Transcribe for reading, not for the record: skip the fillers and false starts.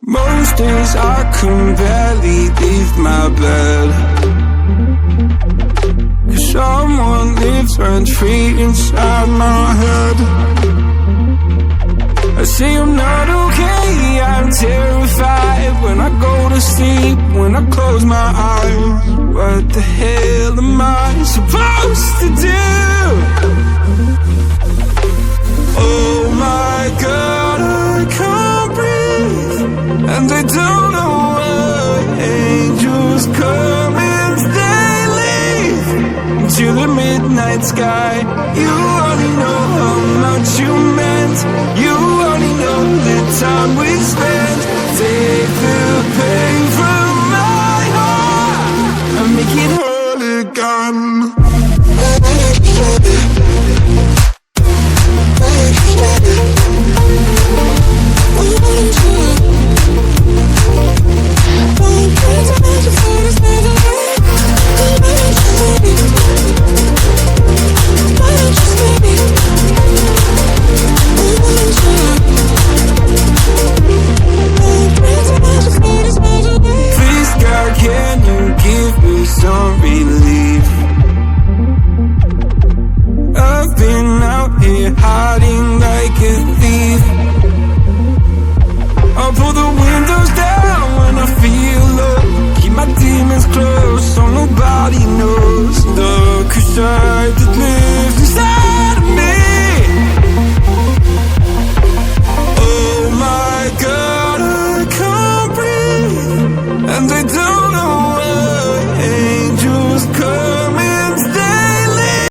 Most days I can barely leave my bed, 'cause someone lives rent-free inside my head. I say I'm not okay, I'm terrified when I go to sleep, when I close my eyes. What the hell am I supposed to do? Oh my God, I can't breathe, and I don't know why. Angels come and they leave into the midnight sky. You only know how much you meant, you only know the time we spent.